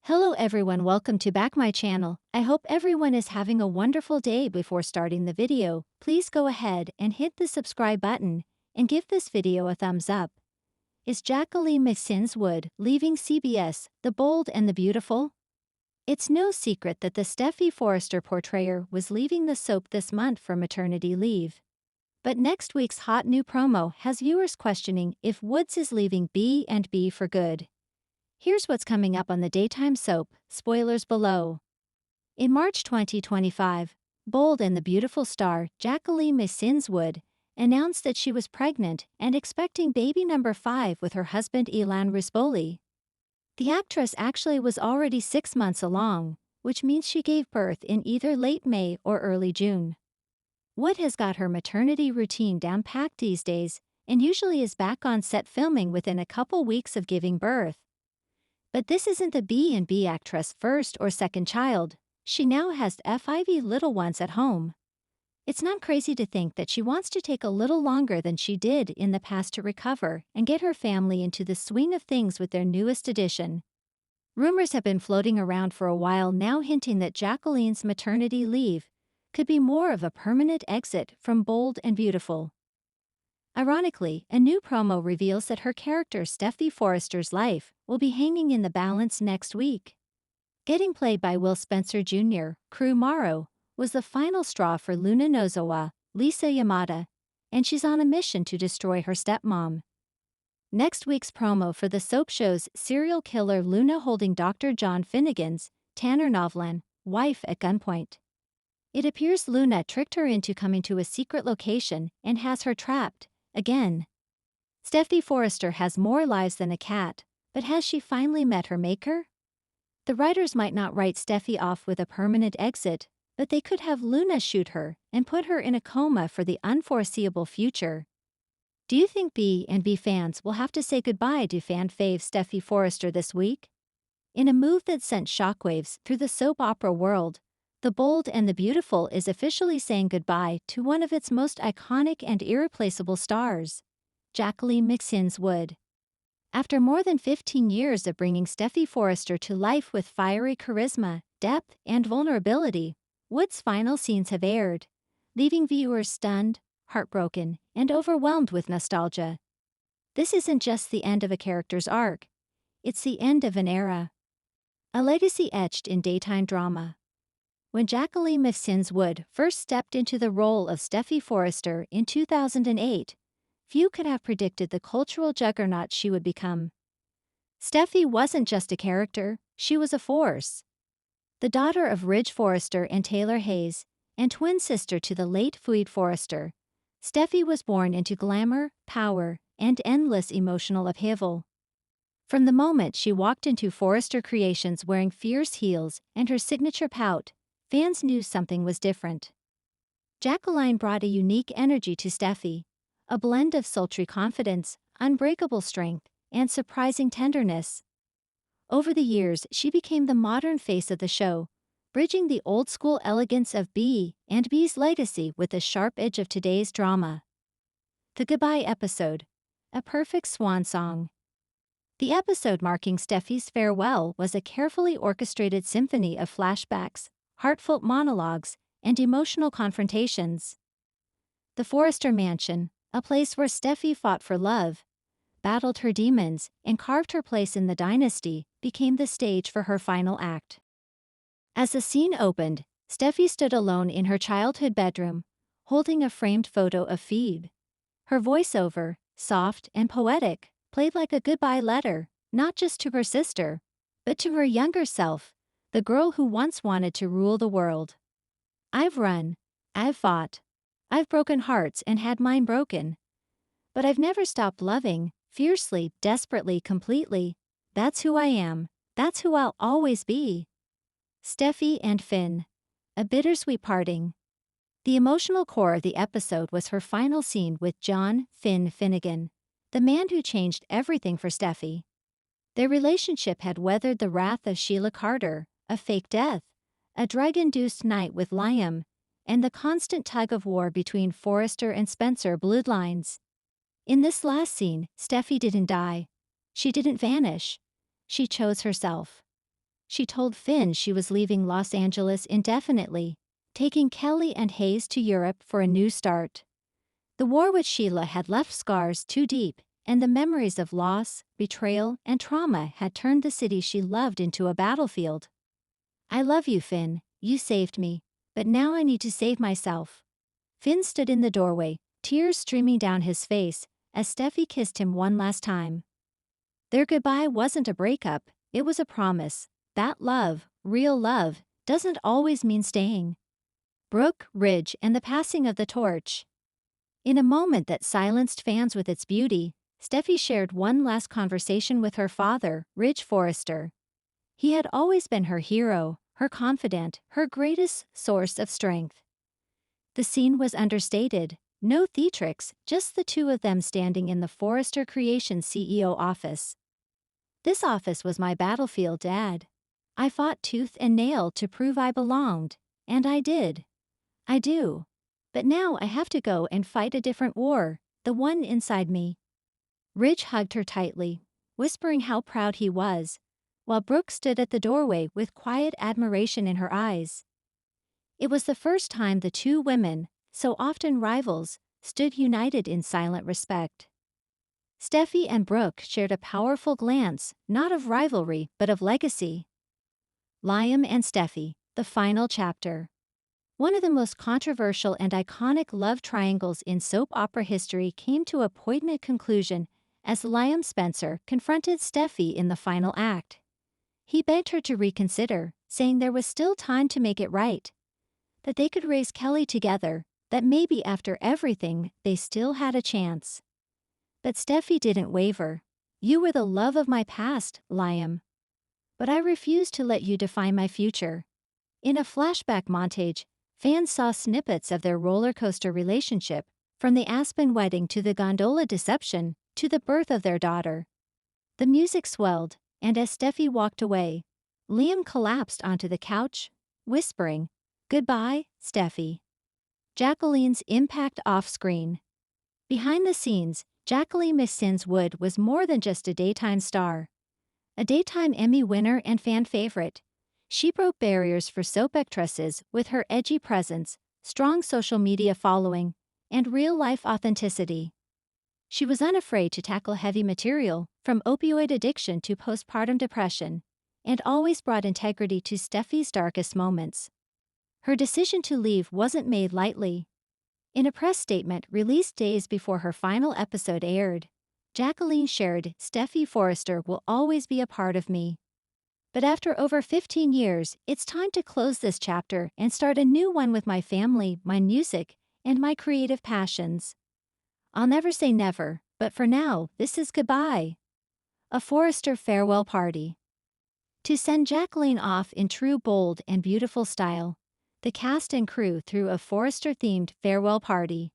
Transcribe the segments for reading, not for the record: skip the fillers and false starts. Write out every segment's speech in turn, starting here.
Hello everyone, welcome to back my channel. I hope everyone is having a wonderful day. Before starting the video, please go ahead and hit the subscribe button and give this video a thumbs up. Is Jacqueline MacInnes Wood leaving CBS, The Bold and the Beautiful? It's no secret that the Steffy Forrester portrayer was leaving the soap this month for maternity leave. But next week's hot new promo has viewers questioning if Woods is leaving B&B for good. Here's what's coming up on the daytime soap, spoilers below. In March 2025, Bold and the Beautiful star Jacqueline MacInnes Wood announced that she was pregnant and expecting baby number 5 with her husband Ilan Rispoli. The actress actually was already 6 months along, which means she gave birth in either late May or early June. Wood has got her maternity routine down-packed these days and usually is back on set filming within a couple weeks of giving birth. But this isn't the B&B actress' first or second child. She now has 5 little ones at home. It's not crazy to think that she wants to take a little longer than she did in the past to recover and get her family into the swing of things with their newest addition. Rumors have been floating around for a while now hinting that Jacqueline's maternity leave could be more of a permanent exit from Bold and Beautiful. Ironically, a new promo reveals that her character Steffy Forrester's life will be hanging in the balance next week. Getting played by Will Spencer Jr., Crew Morrow, was the final straw for Luna Nozawa, Lisa Yamada, and she's on a mission to destroy her stepmom. Next week's promo for the soap shows serial killer Luna holding Dr. John Finnegan's, Tanner Novlan, wife at gunpoint. It appears Luna tricked her into coming to a secret location and has her trapped. Again. Steffy Forrester has more lives than a cat, but has she finally met her maker? The writers might not write Steffy off with a permanent exit, but they could have Luna shoot her and put her in a coma for the unforeseeable future. Do you think B&B fans will have to say goodbye to fan fave Steffy Forrester this week? In a move that sent shockwaves through the soap opera world, The Bold and the Beautiful is officially saying goodbye to one of its most iconic and irreplaceable stars, Jacqueline MacInnes Wood. After more than 15 years of bringing Steffy Forrester to life with fiery charisma, depth, and vulnerability, Wood's final scenes have aired, leaving viewers stunned, heartbroken, and overwhelmed with nostalgia. This isn't just the end of a character's arc, it's the end of an era. A legacy etched in daytime drama. When Jacqueline MacInnes Wood first stepped into the role of Steffy Forrester in 2008, few could have predicted the cultural juggernaut she would become. Steffy wasn't just a character, she was a force. The daughter of Ridge Forrester and Taylor Hayes, and twin sister to the late Fleet Forrester, Steffy was born into glamour, power, and endless emotional upheaval. From the moment she walked into Forrester Creations wearing fierce heels and her signature pout, fans knew something was different. Jacqueline brought a unique energy to Steffy, a blend of sultry confidence, unbreakable strength, and surprising tenderness. Over the years, she became the modern face of the show, bridging the old-school elegance of B&B's legacy with the sharp edge of today's drama. The Goodbye episode, a perfect swan song. The episode marking Steffy's farewell was a carefully orchestrated symphony of flashbacks, heartfelt monologues, and emotional confrontations. The Forrester Mansion, a place where Steffy fought for love, battled her demons, and carved her place in the dynasty, became the stage for her final act. As the scene opened, Steffy stood alone in her childhood bedroom, holding a framed photo of Phoebe. Her voiceover, soft and poetic, played like a goodbye letter, not just to her sister, but to her younger self, the girl who once wanted to rule the world. I've run, I've fought, I've broken hearts and had mine broken. But I've never stopped loving, fiercely, desperately, completely. That's who I am, that's who I'll always be. Steffy and Finn. A bittersweet parting. The emotional core of the episode was her final scene with John "Finn" Finnegan, the man who changed everything for Steffy. Their relationship had weathered the wrath of Sheila Carter, a fake death, a drug-induced night with Liam, and the constant tug-of-war between Forrester and Spencer bloodlines. In this last scene, Steffy didn't die. She didn't vanish. She chose herself. she told Finn she was leaving Los Angeles indefinitely, taking Kelly and Hayes to Europe for a new start. The war with Sheila had left scars too deep, and the memories of loss, betrayal, and trauma had turned the city she loved into a battlefield. "I love you, Finn, you saved me, but now I need to save myself." Finn stood in the doorway, tears streaming down his face, as Steffi kissed him one last time. Their goodbye wasn't a breakup, it was a promise that love, real love, doesn't always mean staying. Brooke, Ridge, and the passing of the torch. In a moment that silenced fans with its beauty, Steffi shared one last conversation with her father, Ridge Forrester. He had always been her hero, her confidant, her greatest source of strength. The scene was understated, no theatrics, just the two of them standing in the Forrester Creations CEO office. "This office was my battlefield, Dad. I fought tooth and nail to prove I belonged, and I did. I do. But now I have to go and fight a different war, the one inside me." Ridge hugged her tightly, whispering how proud he was, while Brooke stood at the doorway with quiet admiration in her eyes. It was the first time the two women, so often rivals, stood united in silent respect. Steffi and Brooke shared a powerful glance, not of rivalry but of legacy. Liam and Steffi, the final chapter. One of the most controversial and iconic love triangles in soap opera history came to a poignant conclusion as Liam Spencer confronted Steffi in the final act. He begged her to reconsider, saying there was still time to make it right, that they could raise Kelly together, that maybe after everything they still had a chance. But Steffi didn't waver. "You were the love of my past, Liam. But I refuse to let you define my future." In a flashback montage, fans saw snippets of their roller coaster relationship, from the Aspen wedding to the gondola deception, to the birth of their daughter. The music swelled, and as Steffi walked away, Liam collapsed onto the couch, whispering, "Goodbye, Steffi." Jacqueline's impact off-screen. Behind the scenes, Jacqueline MacInnes Wood was more than just a daytime star. A daytime Emmy winner and fan favorite, she broke barriers for soap actresses with her edgy presence, strong social media following, and real-life authenticity. She was unafraid to tackle heavy material, from opioid addiction to postpartum depression, and always brought integrity to Steffi's darkest moments. Her decision to leave wasn't made lightly. In a press statement released days before her final episode aired, Jacqueline shared, "Steffi Forrester will always be a part of me. But after over 15 years, it's time to close this chapter and start a new one with my family, my music, and my creative passions. I'll never say never, but for now, this is goodbye." A Forrester farewell party. To send Jacqueline off in true bold and beautiful style, the cast and crew threw a Forrester-themed farewell party.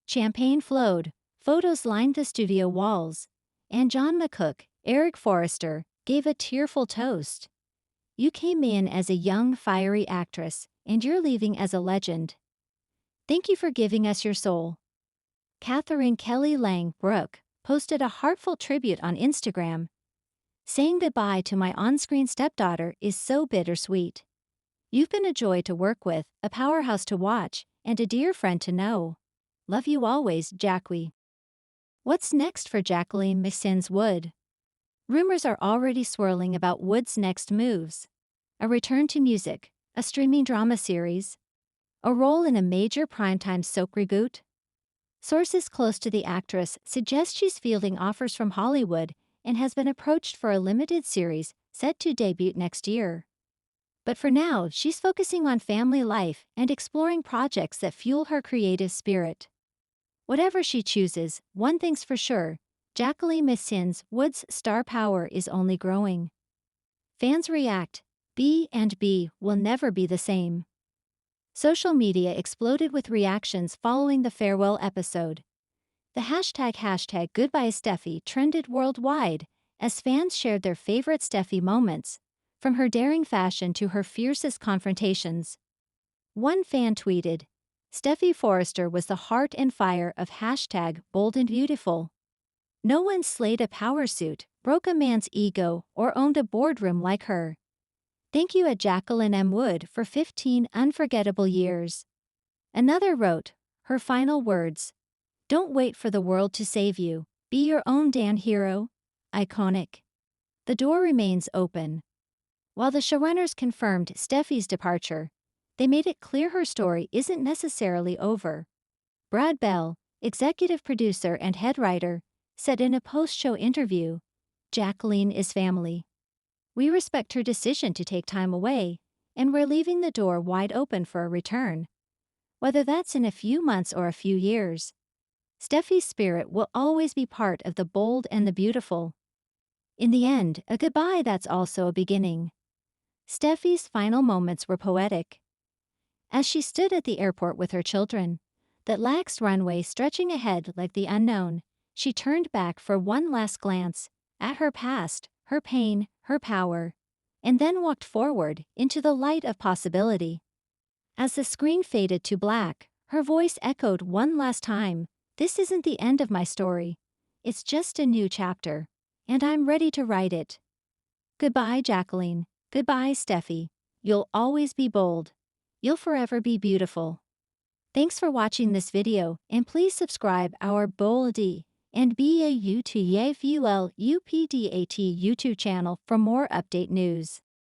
Champagne flowed, photos lined the studio walls, and John McCook, Eric Forrester, gave a tearful toast. "You came in as a young, fiery actress, and you're leaving as a legend. Thank you for giving us your soul." Catherine Kelly Lang Brooke posted a heartfelt tribute on Instagram. "Saying goodbye to my on-screen stepdaughter is so bittersweet. You've been a joy to work with, a powerhouse to watch, and a dear friend to know. Love you always, Jackie." What's next for Jacqueline MacInnes Wood? Rumors are already swirling about Wood's next moves. A return to music, a streaming drama series, a role in a major primetime soap reboot. Sources close to the actress suggest she's fielding offers from Hollywood and has been approached for a limited series set to debut next year. But for now, she's focusing on family life and exploring projects that fuel her creative spirit. Whatever she chooses, one thing's for sure, Jacqueline MacInnes Wood's star power is only growing. Fans react, B&B will never be the same. Social media exploded with reactions following the farewell episode. The hashtag Goodbye Steffi trended worldwide as fans shared their favorite Steffi moments, from her daring fashion to her fiercest confrontations. One fan tweeted, "Steffi Forrester was the heart and fire of #bold and beautiful. No one slayed a power suit, broke a man's ego, or owned a boardroom like her. Thank you at Jacqueline Wood for 15 unforgettable years. Another wrote, her final words. Don't wait for the world to save you. Be your own damn hero. Iconic. The door remains open. While the showrunners confirmed Steffi's departure, they made it clear her story isn't necessarily over. Brad Bell, executive producer and head writer, said in a post-show interview, Jacqueline is family. We respect her decision to take time away, and we're leaving the door wide open for a return. Whether that's in a few months or a few years, Steffi's spirit will always be part of the bold and the beautiful. In the end, a goodbye that's also a beginning. Steffi's final moments were poetic. As she stood at the airport with her children, that lax runway stretching ahead like the unknown, she turned back for one last glance at her past, her pain, her power, and then walked forward into the light of possibility. As the screen faded to black, her voice echoed one last time, "This isn't the end of my story. It's just a new chapter, and I'm ready to write it." Goodbye, Jacqueline. Goodbye, Steffi. You'll always be bold. You'll forever be beautiful. Thanks for watching this video, and please subscribe our Boldy and BAU to YFUL UPDAT YouTube channel for more update news.